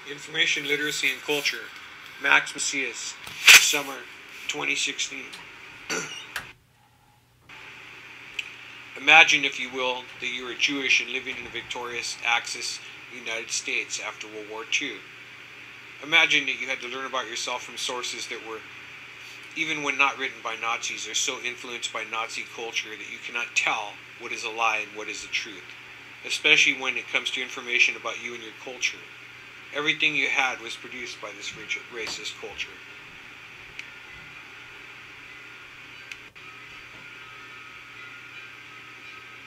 Information Literacy and Culture, Max Macias, Summer 2016. Imagine, if you will, that you are Jewish and living in the victorious Axis United States after World War II. Imagine that you had to learn about yourself from sources that were, even when not written by Nazis, are so influenced by Nazi culture that you cannot tell what is a lie and what is the truth, especially when it comes to information about you and your culture. Everything you had was produced by this racist culture.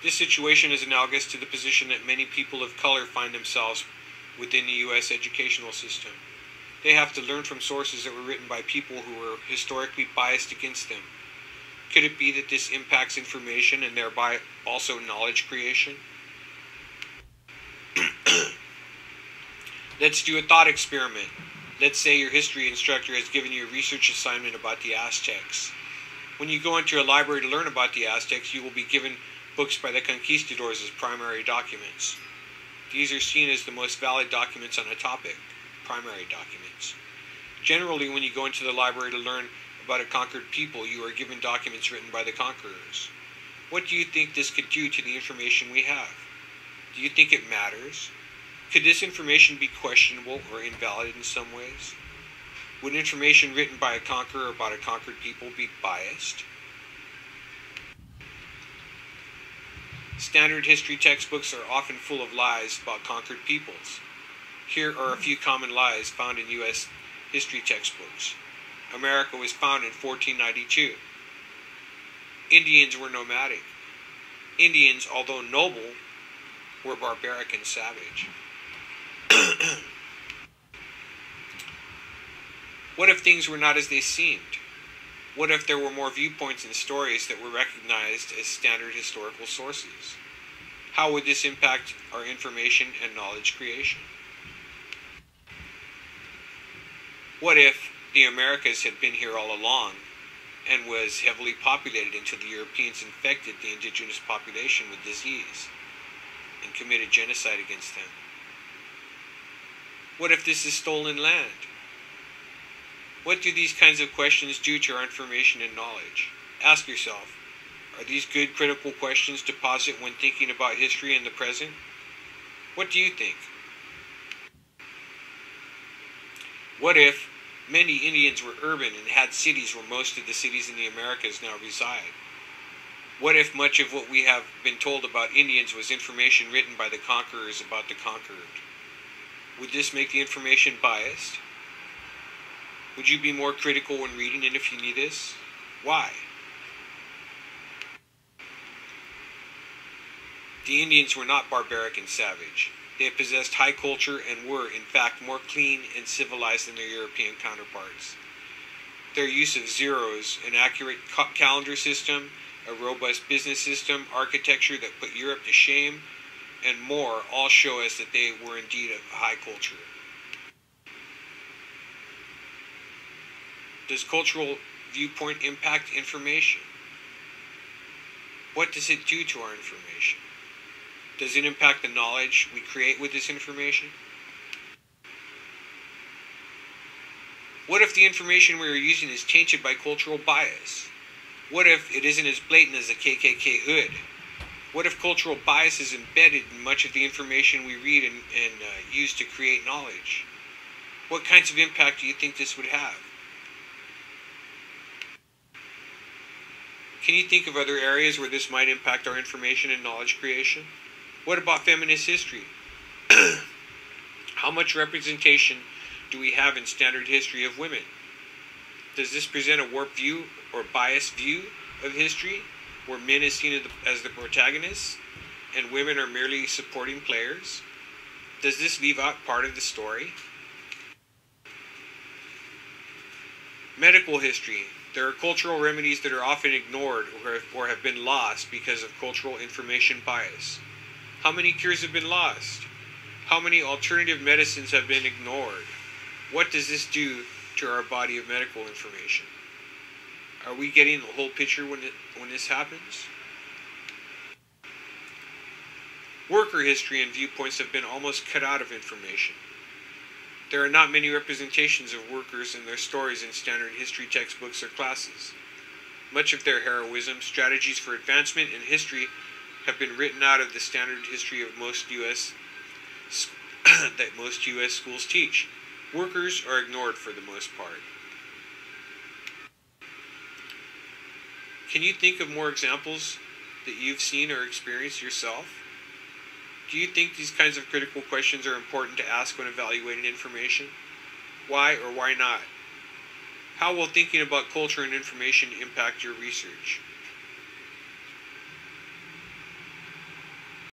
This situation is analogous to the position that many people of color find themselves within the U.S. educational system. They have to learn from sources that were written by people who were historically biased against them. Could it be that this impacts information and thereby also knowledge creation? Let's do a thought experiment. Let's say your history instructor has given you a research assignment about the Aztecs. When you go into a library to learn about the Aztecs, you will be given books by the conquistadors as primary documents. These are seen as the most valid documents on a topic, primary documents. Generally, when you go into the library to learn about a conquered people, you are given documents written by the conquerors. What do you think this could do to the information we have? Do you think it matters? Could this information be questionable or invalid in some ways? Would information written by a conqueror about a conquered people be biased? Standard history textbooks are often full of lies about conquered peoples. Here are a few common lies found in U.S. history textbooks. America was founded in 1492. Indians were nomadic. Indians, although noble, were barbaric and savage. What if things were not as they seemed? What if there were more viewpoints and stories that were recognized as standard historical sources? How would this impact our information and knowledge creation? What if the Americas had been here all along and was heavily populated until the Europeans infected the indigenous population with disease and committed genocide against them? What if this is stolen land? What do these kinds of questions do to our information and knowledge? Ask yourself, are these good critical questions to posit when thinking about history and the present? What do you think? What if many Indians were urban and had cities where most of the cities in the Americas now reside? What if much of what we have been told about Indians was information written by the conquerors about the conquered? Would this make the information biased? Would you be more critical when reading it if you knew this? Why? The Indians were not barbaric and savage. They possessed high culture and were, in fact, more clean and civilized than their European counterparts. Their use of zeros, an accurate calendar system, a robust business system, architecture that put Europe to shame, and more all show us that they were indeed of high culture. Does cultural viewpoint impact information? What does it do to our information? Does it impact the knowledge we create with this information? What if the information we are using is tainted by cultural bias? What if it isn't as blatant as a KKK hood? What if cultural bias is embedded in much of the information we read and use to create knowledge? What kinds of impact do you think this would have? Can you think of other areas where this might impact our information and knowledge creation? What about feminist history? How much representation do we have in standard history of women? Does this present a warped view or biased view of history, where men is seen as the protagonists and women are merely supporting players? Does this leave out part of the story? Medical history. There are cultural remedies that are often ignored or have been lost because of cultural information bias. How many cures have been lost? How many alternative medicines have been ignored? What does this do to our body of medical information? Are we getting the whole picture when this happens? Worker history and viewpoints have been almost cut out of information. There are not many representations of workers and their stories in standard history textbooks or classes. Much of their heroism, strategies for advancement, and history have been written out of the standard history of most U.S. that most U.S. schools teach. Workers are ignored for the most part. Can you think of more examples that you've seen or experienced yourself? Do you think these kinds of critical questions are important to ask when evaluating information? Why or why not? How will thinking about culture and information impact your research?